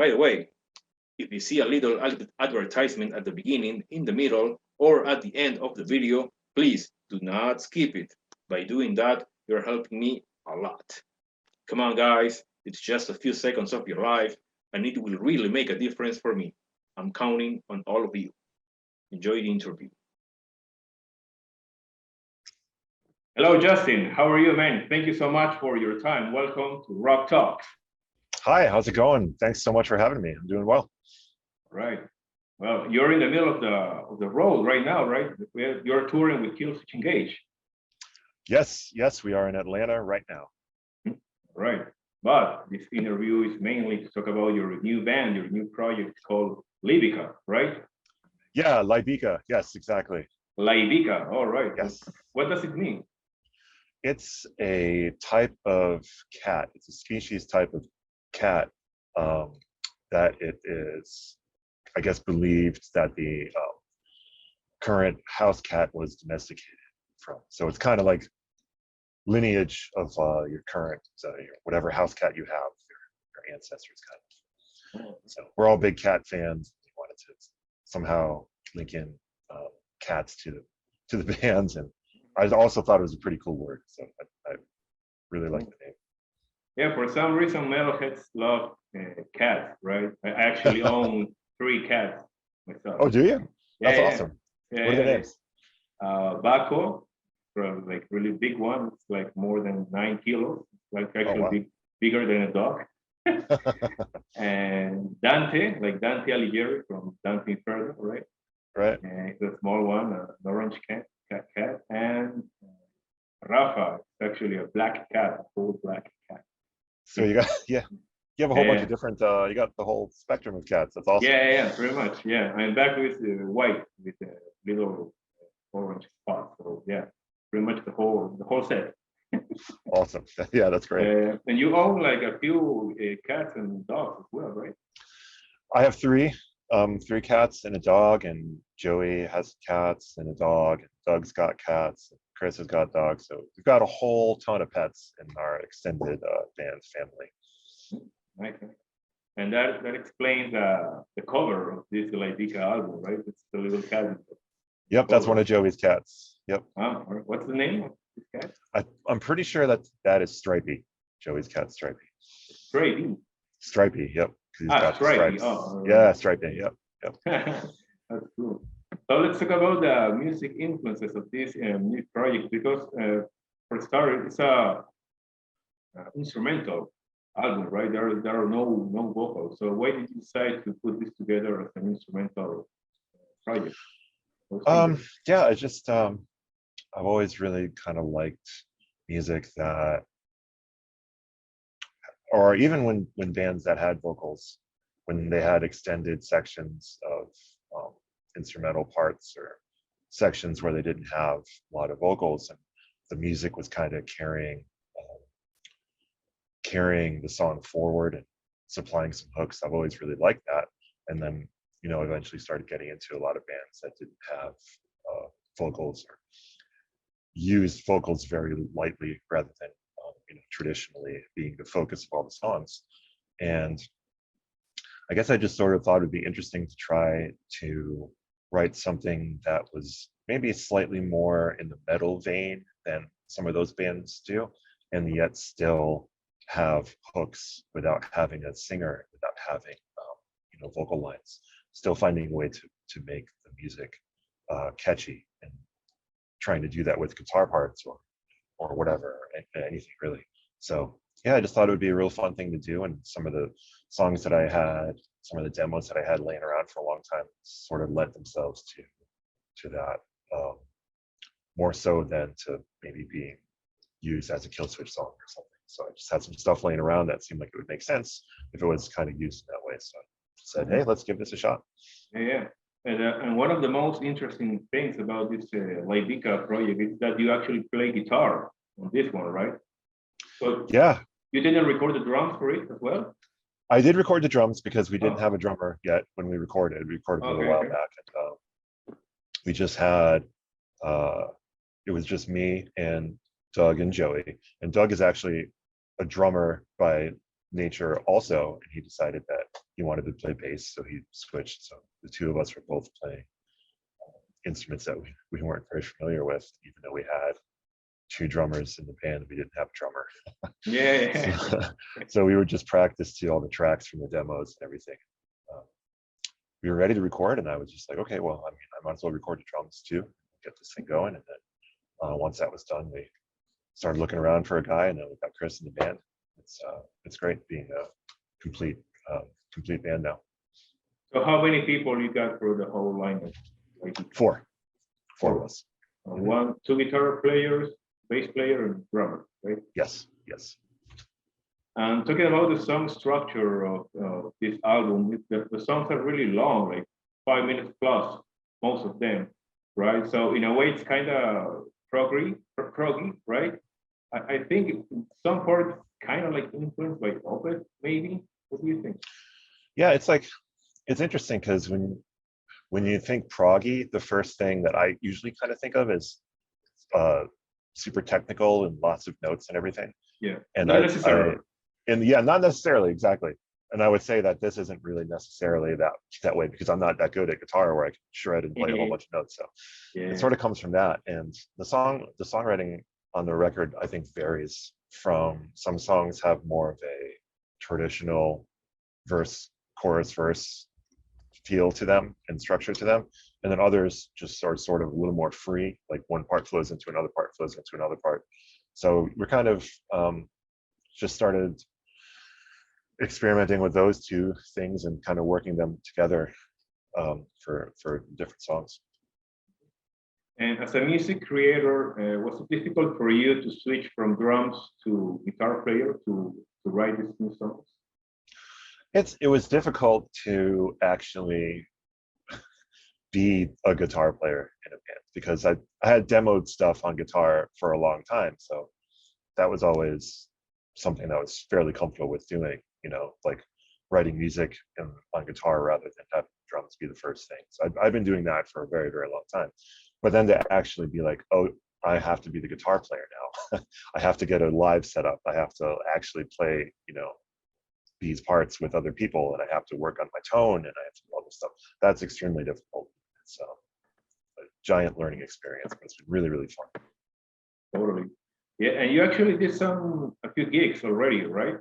By the way, if you see a little advertisement at the beginning, in the middle, or at the end of the video, please do not skip it. By doing that, you're helping me a lot. Come on, guys, it's just a few seconds of your life, and it will really make a difference for me. I'm counting on all of you. Enjoy the interview. Hello, Justin. How are you, man? Thank you so much for your time. Welcome to Rock Talk. Hi, how's it going? Thanks so much for having me. I'm doing well. Right. Well, you're in the middle of the road right now, right? You're touring with Killswitch Engage. Yes, we are in Atlanta right now. Right. But this interview is mainly to talk about your new band, your new project called Lybica, right? Yeah, Lybica. Yes, exactly. Lybica. All right. Yes. What does it mean? It's a type of cat. It's a species type of cat that it is, I guess, believed that the current house cat was domesticated from. So it's kind of like lineage of your current, whatever house cat you have, your ancestors kind of. So we're all big cat fans. We wanted to somehow link in cats to the bands, and I also thought it was a pretty cool word. So I really like the name. Yeah, for some reason, metalheads love cats, right? I actually own 3 cats myself. Oh, do you? That's awesome. Yeah, what are the names? Baco, from like really big one. It's like more than 9 kilos. Like actually bigger than a dog. And Dante, like Dante Alighieri from Dante Inferno, right? Right. And it's a small one, an orange cat. And Rafa, it's actually a black cat, a full black cat. So you got, you have a whole bunch of different, you got the whole spectrum of cats. That's awesome. Yeah, pretty much. Yeah, I'm back with white with a little orange spot. So yeah, pretty much the whole set. Awesome. Yeah, that's great. And you own like a few cats and dogs as well, right? I have 3 cats and a dog, and Joey has cats and a dog, and Doug's got cats, and Chris has got dogs. So we've got a whole ton of pets in our extended band family. Okay. And that explains the cover of this Lybica album, right? It's the little cat. Yep, that's one of Joey's cats. Yep. What's the name of this cat? I'm pretty sure that is Stripey. Joey's cat, Stripey. Stripey. Stripey. Yep. Stripey. Yeah, Stripey. Yep. That's cool. So let's talk about the music influences of this new project, because for starters, it's a instrumental album, right? There are no vocals. So why did you decide to put this together as an instrumental project? Yeah, I just I've always really kind of liked music that, or even when bands that had vocals, when they had extended sections of instrumental parts or sections where they didn't have a lot of vocals, and the music was kind of carrying the song forward and supplying some hooks. I've always really liked that. And then, eventually started getting into a lot of bands that didn't have vocals, or used vocals very lightly rather than traditionally being the focus of all the songs. And I guess I just sort of thought it'd be interesting to try to write something that was maybe slightly more in the metal vein than some of those bands do, and yet still have hooks without having a singer, without having vocal lines, still finding a way to make the music catchy, and trying to do that with guitar parts or whatever, anything really. So yeah, I just thought it would be a real fun thing to do, and some of the songs that I had, some of the demos that I had laying around for a long time, sort of lent themselves to that, more so than to maybe being used as a Killswitch song or something. So I just had some stuff laying around that seemed like it would make sense if it was kind of used in that way. So I said, hey, let's give this a shot. Yeah. And one of the most interesting things about this Lybica project is that you actually play guitar on this one, right? So yeah. You didn't record the drums for it as well? I did record the drums because we didn't have a drummer yet when we recorded. We recorded a little while back. And, we just had, it was just me and Doug and Joey. And Doug is actually a drummer by nature also, and he decided that he wanted to play bass, so he switched. So the two of us were both playing instruments that we weren't very familiar with, even though we had two drummers in the band. We didn't have a drummer. Yeah. So we would just practice to all the tracks from the demos and everything. We were ready to record, and I was just like, okay, well, I mean, I might as well record the drums too, get this thing going. And then once that was done, we started looking around for a guy, and then we got Chris in the band. It's great being a complete band now. So how many people you got for the whole lineup? Like Four of us. Two guitar players, bass player, and drummer, right? Yes. And talking about the song structure of this album, the songs are really long, like 5 minutes plus, most of them, right? So in a way, it's kind of proggy, right? I think some parts kind of like influenced by Opeth, maybe. What do you think? Yeah, it's interesting because when you think proggy, the first thing that I usually kind of think of is super technical and lots of notes and everything. Yeah, and not necessarily. Not necessarily, exactly. And I would say that this isn't really necessarily that way, because I'm not that good at guitar where I can shred and play a whole bunch of notes. So it sort of comes from that. And the songwriting on the record, I think, varies from some songs have more of a traditional verse, chorus, verse feel to them and structure to them. And then others just sort of a little more free, like one part flows into another part, flows into another part. So we're kind of just started experimenting with those two things and kind of working them together for different songs. And as a music creator, was it difficult for you to switch from drums to guitar player to write these new songs? It was difficult to actually be a guitar player in a band, because I had demoed stuff on guitar for a long time. So that was always something that I was fairly comfortable with doing, like writing music on guitar rather than having drums be the first thing. So I've been doing that for a very, very long time. But then to actually be like, oh, I have to be the guitar player now. I have to get a live setup. I have to actually play, these parts with other people, and I have to work on my tone, and I have to do all this stuff. That's extremely difficult. So a giant learning experience, but it's been really, really fun. Totally. Yeah, and you actually did a few gigs already, right?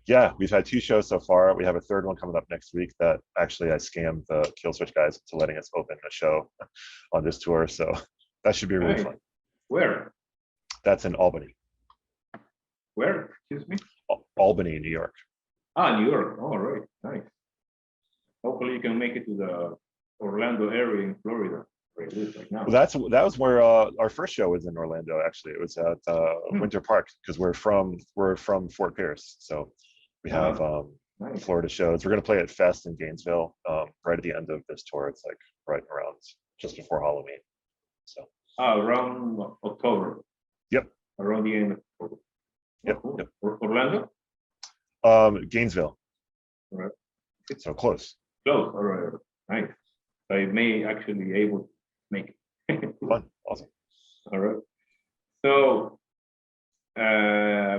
Yeah, we've had 2 shows so far. We have a third one coming up next week that actually I scammed the Killswitch guys into letting us open a show on this tour. So that should be really fun. Where? That's in Albany. Where? Excuse me? Albany, New York. New York. All right. Nice. Hopefully you can make it to the Orlando area in Florida. Right now. Well, that was where our first show was in Orlando. Actually, it was at Winter Park, because we're from Fort Pierce, so we have nice. Florida shows. We're going to play at Fest in Gainesville right at the end of this tour. It's like right around just before Halloween. So around October. Yep. Around the end of October. Yep. Oh, cool. Yep. Orlando. Gainesville. All right. So close. Close. All right. Nice. So I may actually be able to make it. Fun. Awesome. All right. So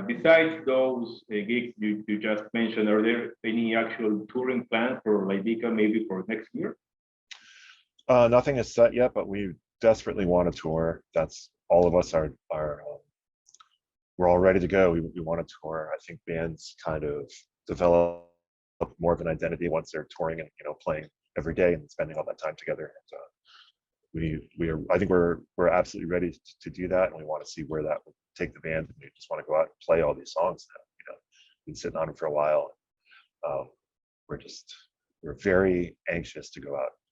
besides those gigs you just mentioned, are there any actual touring plans for Lybica maybe for next year? Nothing is set yet, but we desperately want to tour. That's all of us are we're all ready to go. We want to tour. I think bands kind of develop more of an identity once they're touring and playing every day and spending all that time together. And I think we're absolutely ready to do that, and we want to see where that will take the band. And we just want to go out and play all these songs that been sitting on them for a while. We're very anxious to go out and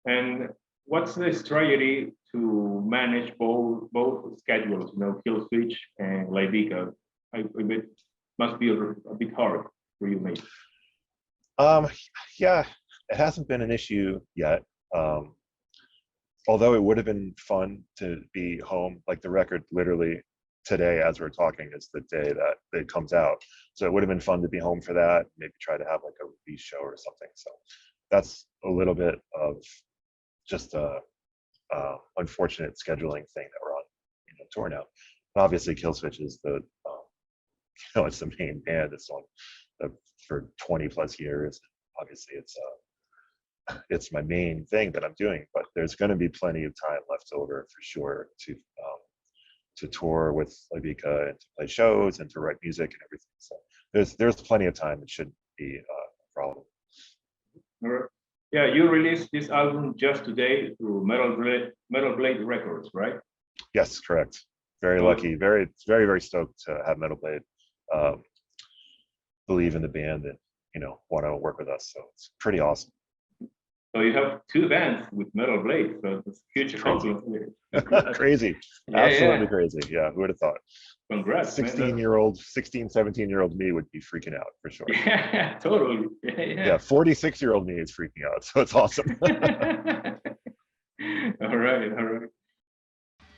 play. And what's the strategy to manage both schedules? Killswitch and Lybica. It must be a bit hard for you, maybe. Yeah, it hasn't been an issue yet. Although it would have been fun to be home. Like the record, literally today, as we're talking, is the day that it comes out. So it would have been fun to be home for that. Maybe try to have like a release show or something. So that's a little bit of just a unfortunate scheduling thing that we're on tour now. And obviously, Killswitch is the it's the main band that's on for 20 plus years. Obviously, it's my main thing that I'm doing, but there's going to be plenty of time left over for sure to tour with Lybica and to play shows and to write music and everything. So there's plenty of time. It shouldn't be a problem. All right. Yeah, you released this album just today through Metal Blade Records, right? Yes, correct. Very lucky. Very stoked to have Metal Blade believe in the band and want to work with us. So it's pretty awesome. So you have two bands with Metal Blade, so it's huge accomplishment. Crazy. Absolutely crazy. Yeah, who would have thought? Congrats. 16-year-old, 16, 17-year-old me would be freaking out for sure. Yeah, totally. Yeah, 46-year-old me is freaking out, so it's awesome. All right.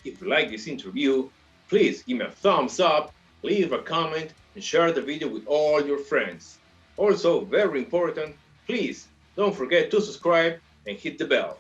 If you like this interview, please give me a thumbs up, leave a comment, and share the video with all your friends. Also, very important, please don't forget to subscribe and hit the bell.